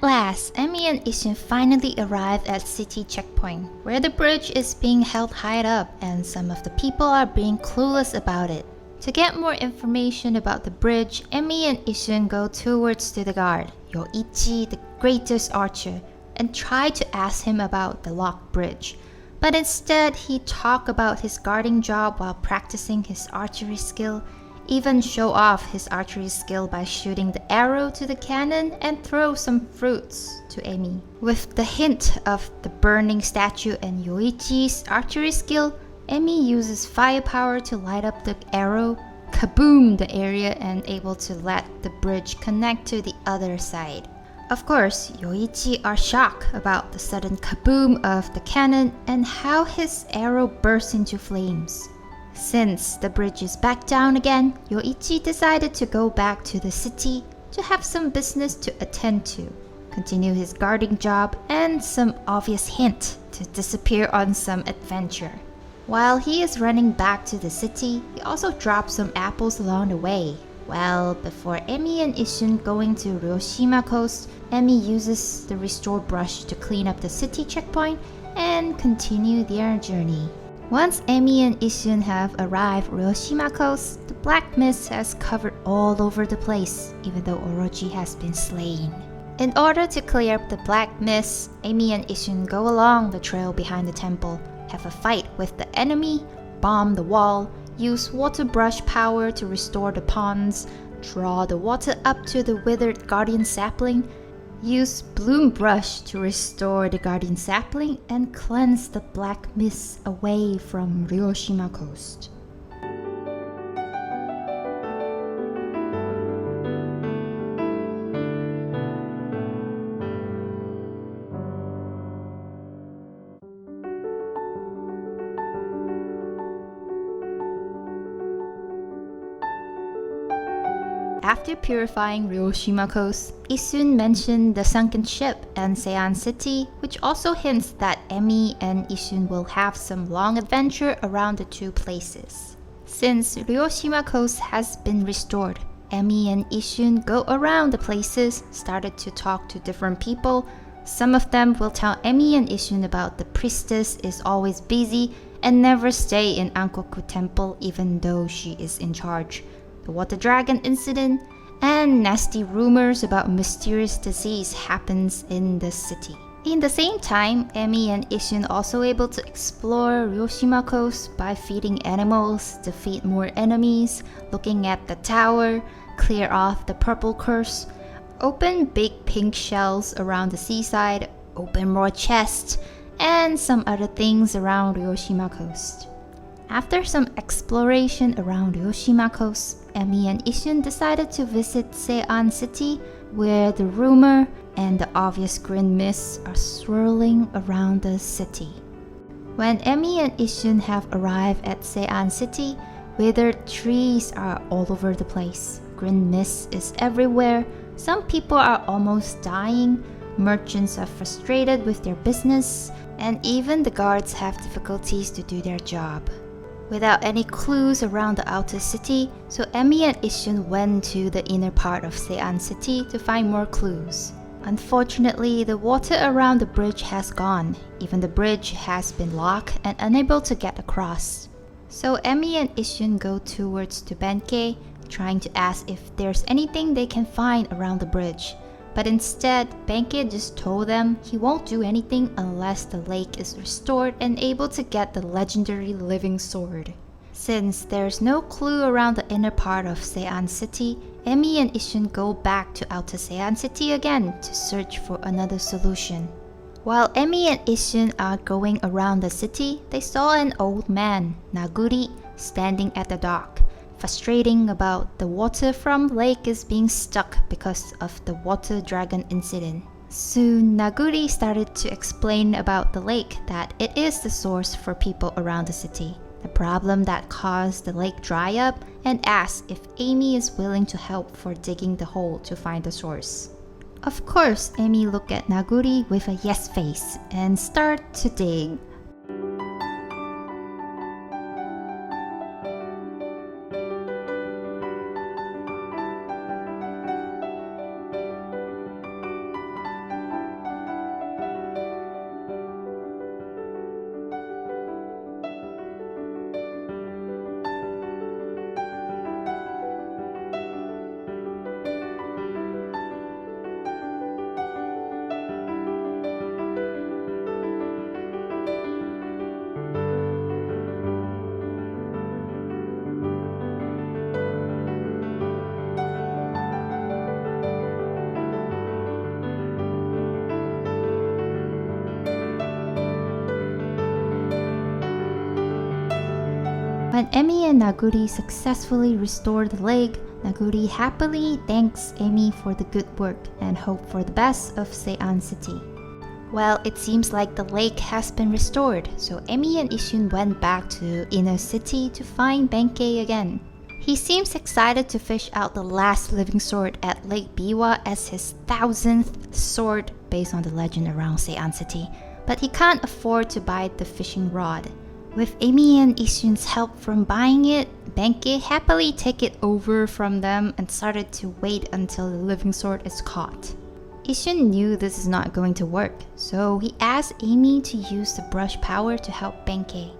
last, Emi and Ishin finally arrive at city checkpoint, where the bridge is being held high up and some of the people are being clueless about it. To get more information about the bridge, Emi and Ishin go towards to the guard, Yoichi, the greatest archer, and try to ask him about the locked bridge. But instead, he talk about his guarding job while practicing his archery skill, even show off his archery skill by shooting the arrow to the cannon and throw some fruits to Emi. With the hint of the burning statue and Yoichi's archery skill, Emi uses firepower to light up the arrow, kaboom the area, and able to let the bridge connect to the other side. Of course, Yoichi are shocked about the sudden kaboom of the cannon and how his arrow bursts into flames. Since the bridge is back down again, Yoichi decided to go back to the city to have some business to attend to, continue his guarding job, and some obvious hint to disappear on some adventure. While he is running back to the city, he also drops some apples along the way. Well, before Emi and Ishin going to Ryoshima coast, Emi uses the restore brush to clean up the city checkpoint and continue their journey. Once Emi and Ishin have arrived Ryoshima coast, the black mist has covered all over the place, even though Orochi has been slain. In order to clear up the black mist, Emi and Ishin go along the trail behind the temple, have a fight with the enemy, bomb the wall, use water brush power to restore the ponds, draw the water up to the withered guardian sapling, use bloom brush to restore the guardian sapling, and cleanse the black mist away from Ryoshima coast. After purifying Ryoshima coast, Isun mentioned the sunken ship and Sei-an city, which also hints that Emi and Isun will have some long adventure around the two places. Since Ryoshima coast has been restored, Emi and Isun go around the places, started to talk to different people. Some of them will tell Emi and Isun about the priestess is always busy and never stay in Ankoku temple even though she is in charge, the water dragon incident, and nasty rumors about mysterious disease happens in the city. In the same time, Emi and Ishin also able to explore Ryoshima coast by feeding animals, defeat more enemies, looking at the tower, clear off the purple curse, open big pink shells around the seaside, open more chests, and some other things around Ryoshima coast. After some exploration around Ryoshima coast, Emi and Ishin decided to visit Sei-an city, where the rumor and the obvious green mists are swirling around the city. When Emi and Ishin have arrived at Sei-an city, withered trees are all over the place. Green mist is everywhere. Some people are almost dying. Merchants are frustrated with their business, and even the guards have difficulties to do their job. Without any clues around the outer city, so Emi and Ishin went to the inner part of Sei-an city to find more clues. Unfortunately, the water around the bridge has gone. Even the bridge has been locked and unable to get across. So Emi and Ishin go towards to Benkei, trying to ask if there's anything they can find around the bridge. But instead, Benkei just told them he won't do anything unless the lake is restored and able to get the legendary living sword. Since there's no clue around the inner part of Sei-an city, Emi and Ishin go back to outer Sei-an city again to search for another solution. While Emi and Ishin are going around the city, they saw an old man, Naguri, standing at the dock, frustrating about the water from lake is being stuck because of the water dragon incident. Soon, Naguri started to explain about the lake, that it is the source for people around the city, the problem that caused the lake dry up, and asked if Amy is willing to help for digging the hole to find the source. Of course, Amy looked at Naguri with a yes face and start to dig. When Emi and Naguri successfully restore the lake, Naguri happily thanks Emi for the good work and hope for the best of Sei-an City. Well, it seems like the lake has been restored, so Emi and Ishun went back to Inner City to find Benkei again. He seems excited to fish out the last living sword at Lake Biwa as his 1000th sword based on the legend around Sei-an City, but he can't afford to buy the fishing rod. With Emi and Ishun's help from buying it, Benkei happily take it over from them and started to wait until the living sword is caught. Ishun knew this is not going to work, so he asked Emi to use the brush power to help Benkei.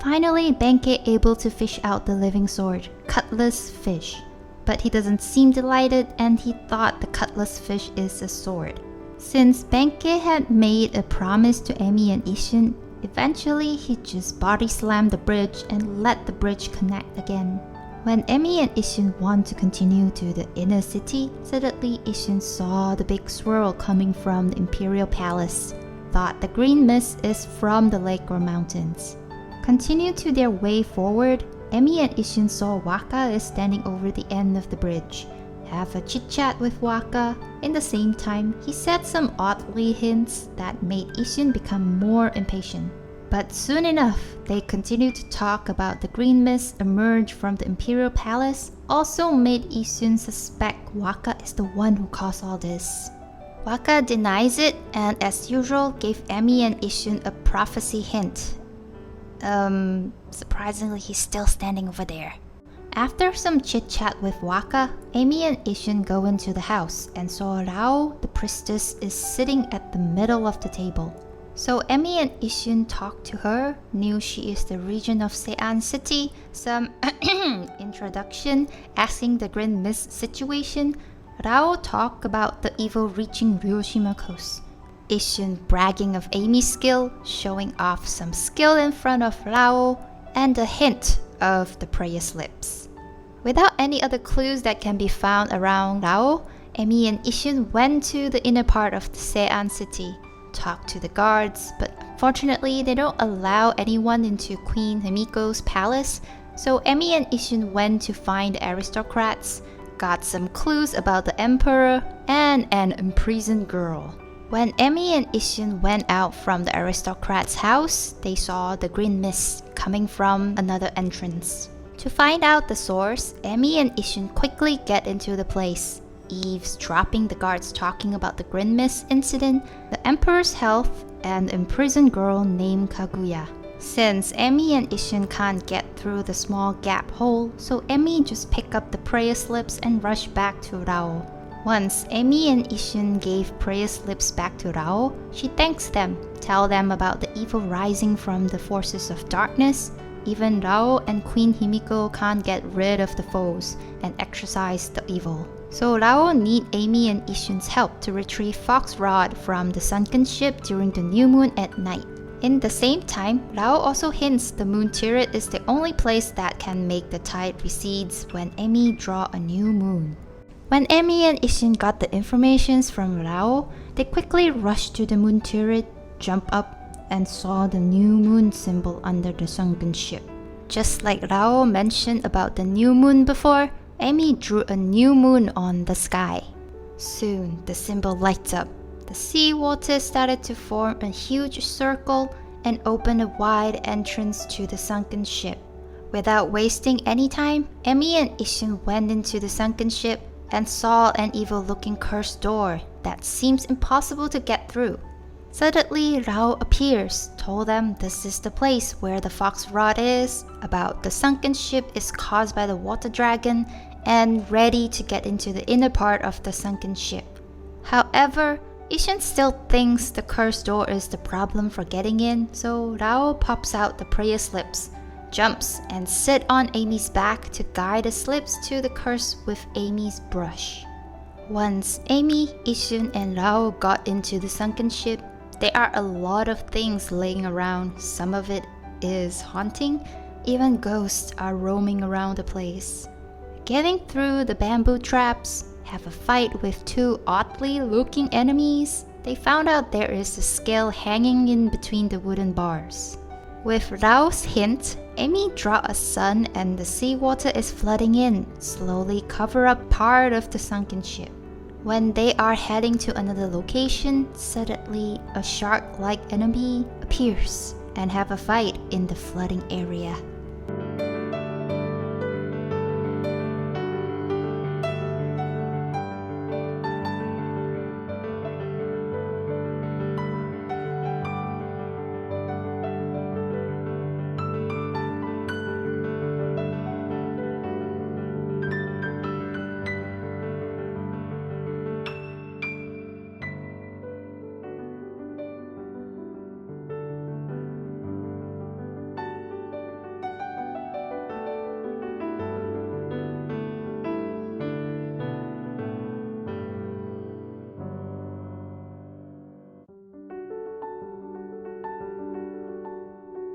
Finally, Benkei able to fish out the living sword, cutlass fish. But he doesn't seem delighted and he thought the cutlass fish is a sword. Since Benkei had made a promise to Emi and Ishun, eventually he just body slammed the bridge and let the bridge connect again. When Emi and Ishun want to continue to the inner city, suddenly Ishun saw the big swirl coming from the Imperial Palace. Thought the green mist is from the lake or mountains. Continue to their way forward, Emi and Ishun saw Waka is standing over the end of the bridge. Have a chit-chat with Waka. In the same time, he said some oddly hints that made Ishun become more impatient. But soon enough, they continued to talk about the green mist emerge from the Imperial Palace, also made Ishun suspect Waka is the one who caused all this. Waka denies it and as usual gave Emi and Ishun a prophecy hint. Surprisingly, he's still standing over there. After some chit-chat with Waka, Emi and Ishun go into the house and saw Rao, the priestess, is sitting at the middle of the table. So Emi and Ishun talked to her, knew she is the regent of Sei-an City, some introduction, asking the Green Mist situation. Rao talked about the evil reaching Ryoshima coast. Ishun bragging of Amy's skill, showing off some skill in front of Rao, and a hint of the prayer slips. Without any other clues that can be found around Rao, Emi and Ishun went to the inner part of the Sei-an City, talked to the guards, but unfortunately they don't allow anyone into Queen Himiko's palace, so Emi and Ishun went to find the aristocrats, got some clues about the emperor, and an imprisoned girl. When Emi and Ishun went out from the aristocrat's house, they saw the green mist coming from another entrance. To find out the source, Emi and Ishun quickly get into the place, eavesdropping the guards talking about the green mist incident, the emperor's health, and the imprisoned girl named Kaguya. Since Emi and Ishun can't get through the small gap hole, so Emi just pick up the prayer slips and rush back to Rao. Once Emi and Ishun gave prayer slips back to Rao, she thanks them, tell them about the evil rising from the forces of darkness. Even Rao and Queen Himiko can't get rid of the foes and exorcise the evil. So Rao need Emi and Ishun's help to retrieve Fox Rod from the sunken ship during the new moon at night. In the same time, Rao also hints the moon turret is the only place that can make the tide recedes when Emi draw a new moon. When Emi and Ishun got the informations from Rao, they quickly rushed to the moon turret, jumped up, and saw the new moon symbol under the sunken ship. Just like Rao mentioned about the new moon before, Emi drew a new moon on the sky. Soon, the symbol lights up. The seawater started to form a huge circle and open a wide entrance to the sunken ship. Without wasting any time, Emi and Ishun went into the sunken ship and saw an evil-looking cursed door that seems impossible to get through. Suddenly, Rao appears, told them this is the place where the fox rod is, about the sunken ship is caused by the water dragon, and ready to get into the inner part of the sunken ship. However, Issun still thinks the cursed door is the problem for getting in, so Rao pops out the prayer slips, jumps, and sits on Amy's back to guide the slips to the curse with Amy's brush. Once Amy, Issun, and Rao got into the sunken ship, there are a lot of things laying around. Some of it is haunting. Even ghosts are roaming around the place. Getting through the bamboo traps, have a fight with two oddly looking enemies. They found out there is a scale hanging in between the wooden bars. With Rao's hint, Amy draw a sun and the seawater is flooding in, slowly cover up part of the sunken ship. When they are heading to another location, suddenly a shark-like enemy appears and have a fight in the flooding area.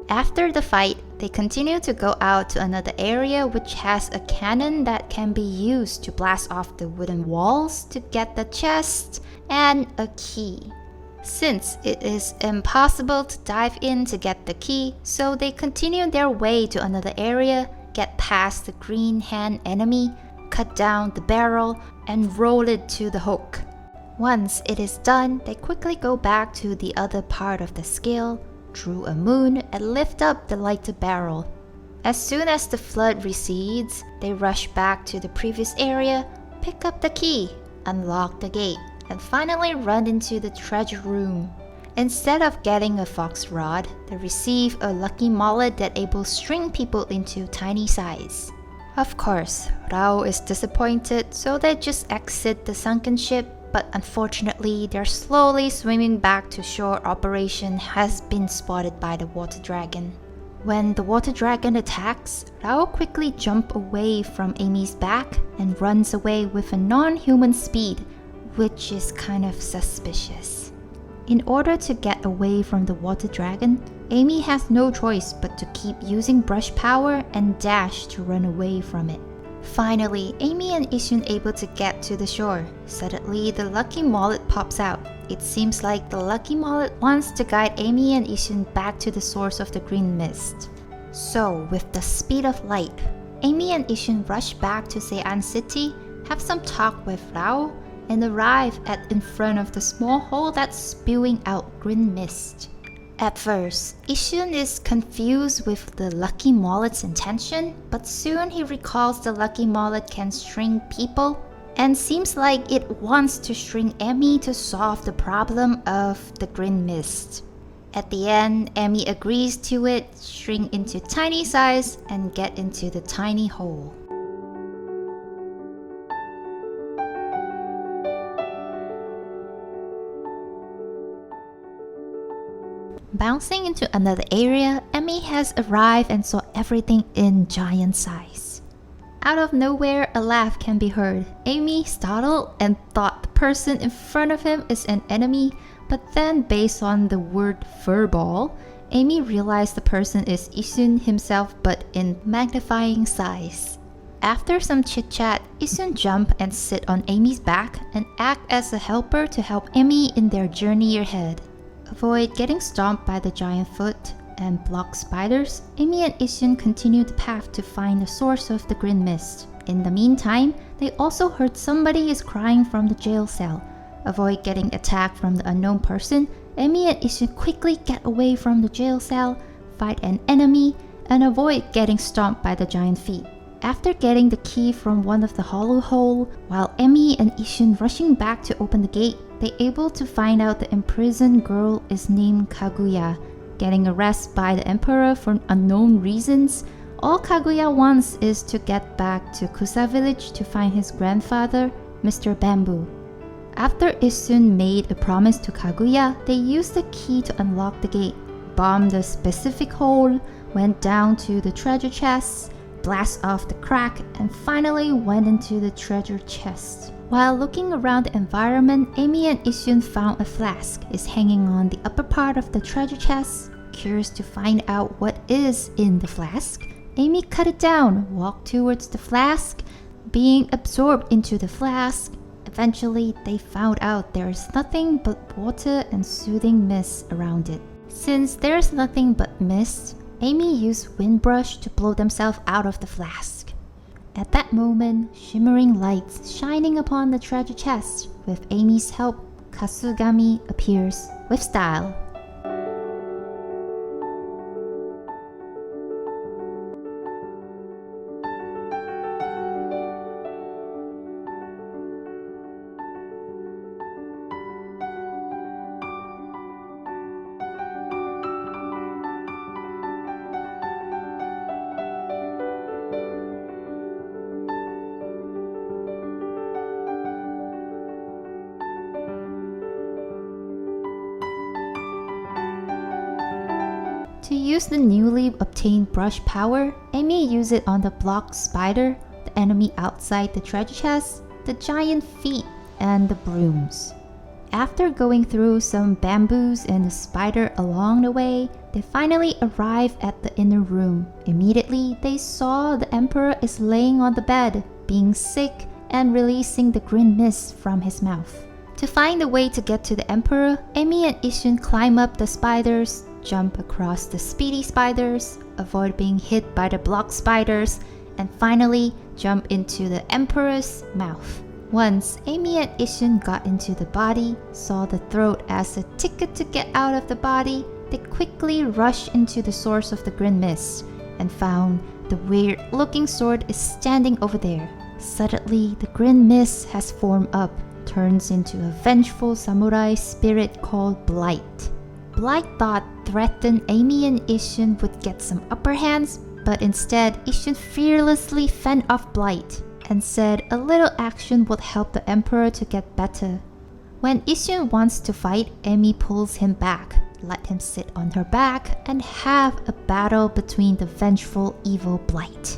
After the fight, they continue to go out to another area which has a cannon that can be used to blast off the wooden walls to get the chest and a key. Since it is impossible to dive in to get the key, so they continue their way to another area, get past the green hand enemy, cut down the barrel, and roll it to the hook. Once it is done, they quickly go back to the other part of the scale, drew a moon, and lift up the lighter barrel. As soon as the flood recedes, they rush back to the previous area, pick up the key, unlock the gate, and finally run into the treasure room. Instead of getting a fox rod, they receive a lucky mallet that able string people into tiny size. Of course, Rao is disappointed, so they just exit the sunken ship, but unfortunately, their slowly swimming back to shore operation has been spotted by the water dragon. When the water dragon attacks, Rao quickly jumps away from Amy's back and runs away with a non-human speed, which is kind of suspicious. In order to get away from the water dragon, Amy has no choice but to keep using brush power and dash to run away from it. Finally, Amy and Issun able to get to the shore. Suddenly, the lucky mallet pops out. It seems like the lucky mallet wants to guide Amy and Issun back to the source of the green mist. So, with the speed of light, Amy and Issun rush back to Sei-an City, have some talk with Rao, and arrive in front of the small hole that's spewing out green mist. At first, Issun is confused with the lucky mallet's intention, but soon he recalls the lucky mallet can string people and seems like it wants to string Amy to solve the problem of the green mist. At the end, Amy agrees to it, shrink into tiny size, and get into the tiny hole. Bouncing into another area, Amy has arrived and saw everything in giant size. Out of nowhere, a laugh can be heard. Amy startled and thought the person in front of him is an enemy, but then based on the word furball, Amy realized the person is Issun himself but in magnifying size. After some chit-chat, Issun jump and sit on Amy's back and act as a helper to help Amy in their journey ahead. Avoid getting stomped by the giant foot and block spiders, Amy and Issun continue the path to find the source of the green mist. In the meantime, they also heard somebody is crying from the jail cell. Avoid getting attacked from the unknown person, Amy and Issun quickly get away from the jail cell, fight an enemy, and avoid getting stomped by the giant feet. After getting the key from one of the hollow hole, while Emi and Isshin rushing back to open the gate, they able to find out the imprisoned girl is named Kaguya. Getting arrested by the emperor for unknown reasons, all Kaguya wants is to get back to Kusa village to find his grandfather, Mr. Bamboo. After Isshin made a promise to Kaguya, they used the key to unlock the gate, bombed the specific hole, went down to the treasure chest, blast off the crack, and finally went into the treasure chest. While looking around the environment, Emi and Isshin found a flask is hanging on the upper part of the treasure chest. Curious to find out what is in the flask, Emi cut it down, walked towards the flask, being absorbed into the flask. Eventually, they found out there is nothing but water and soothing mist around it. Since there's nothing but mist, Emi used Windbrush to blow themselves out of the flask. At that moment, shimmering lights shining upon the treasure chest. With Emi's help, Kasugami appears with style. To use the newly obtained brush power, Emi used it on the block spider, the enemy outside the treasure chest, the giant feet, and the brooms. After going through some bamboos and the spider along the way, they finally arrive at the inner room. Immediately, they saw the emperor is laying on the bed, being sick and releasing the green mist from his mouth. To find a way to get to the emperor, Emi and Isshin climb up the spiders, jump across the speedy spiders, avoid being hit by the block spiders, and finally jump into the emperor's mouth. Once Emi and Isshin got into the body, saw the throat as a ticket to get out of the body, they quickly rushed into the source of the green mist and found the weird looking sword is standing over there. Suddenly, the green mist has formed up, turns into a vengeful samurai spirit called Blight. Blight thought threatened Emi and Isshin would get some upper hands, but instead Isshin fearlessly fended off Blight and said a little action would help the emperor to get better. When Isshin wants to fight, Emi pulls him back, let him sit on her back, and have a battle between the vengeful evil Blight.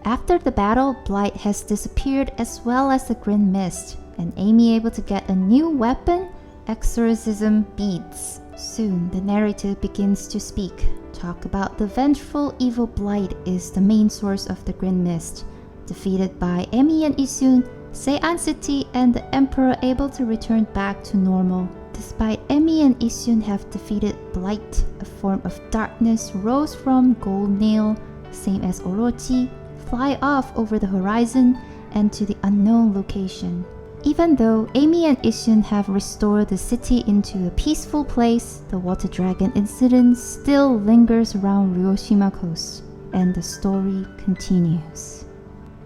After the battle, Blight has disappeared as well as the green mist, and Emi able to get a new weapon, exorcism beads. Soon, the narrator begins to speak, talk about the vengeful evil Blight is the main source of the green mist. Defeated by Emi and Isshin, Sei-an City and the Emperor able to return back to normal. Despite Emi and Isshin have defeated Blight, a form of darkness rose from Gold Nail, same as Orochi, fly off over the horizon and to the unknown location. Even though Emi and Isshin have restored the city into a peaceful place, the water dragon incident still lingers around Ryoshima coast, and the story continues.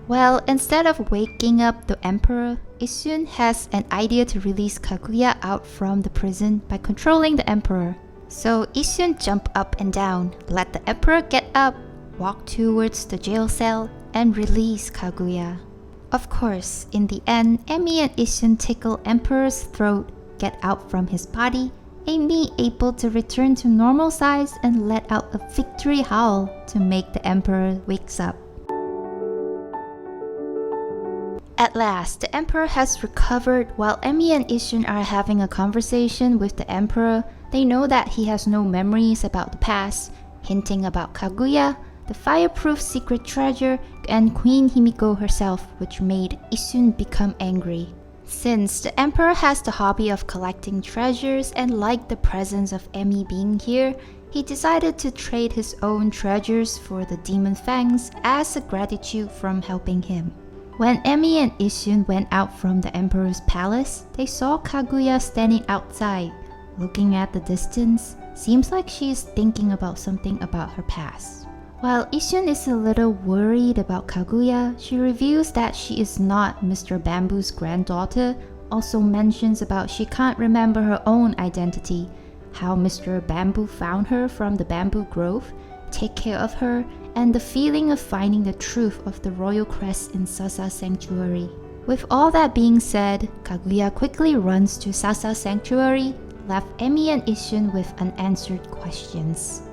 Well, instead of waking up the emperor, Isshin has an idea to release Kaguya out from the prison by controlling the emperor. So Isun jumped up and down, let the emperor get up, walk towards the jail cell, and release Kaguya. Of course, in the end, Emi and Isun tickle Emperor's throat, get out from his body, Emi able to return to normal size and let out a victory howl to make the Emperor wakes up. At last, the Emperor has recovered. While Emi and Isun are having a conversation with the Emperor, they know that he has no memories about the past, hinting about Kaguya, the fireproof secret treasure, and Queen Himiko herself, which made Isun become angry. Since the Emperor has the hobby of collecting treasures and liked the presence of Emi being here, he decided to trade his own treasures for the Demon Fangs as a gratitude from helping him. When Emi and Isun went out from the Emperor's palace, they saw Kaguya standing outside, looking at the distance. Seems like she is thinking about something about her past. While Isun is a little worried about Kaguya, she reveals that she is not Mr. Bamboo's granddaughter, also mentions about she can't remember her own identity, how Mr. Bamboo found her from the bamboo grove, take care of her, and the feeling of finding the truth of the royal crest in Sasa Sanctuary. With all that being said, Kaguya quickly runs to Sasa Sanctuary, left Emi and Isun with unanswered questions.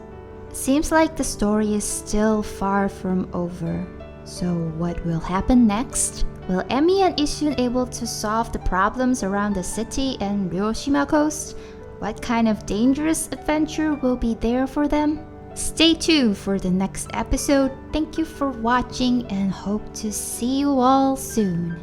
Seems like the story is still far from over. So what will happen next? Will Emi and Isun able to solve the problems around the city and Ryoshima coast? What kind of dangerous adventure will be there for them? Stay tuned for the next episode. Thank you for watching and hope to see you all soon.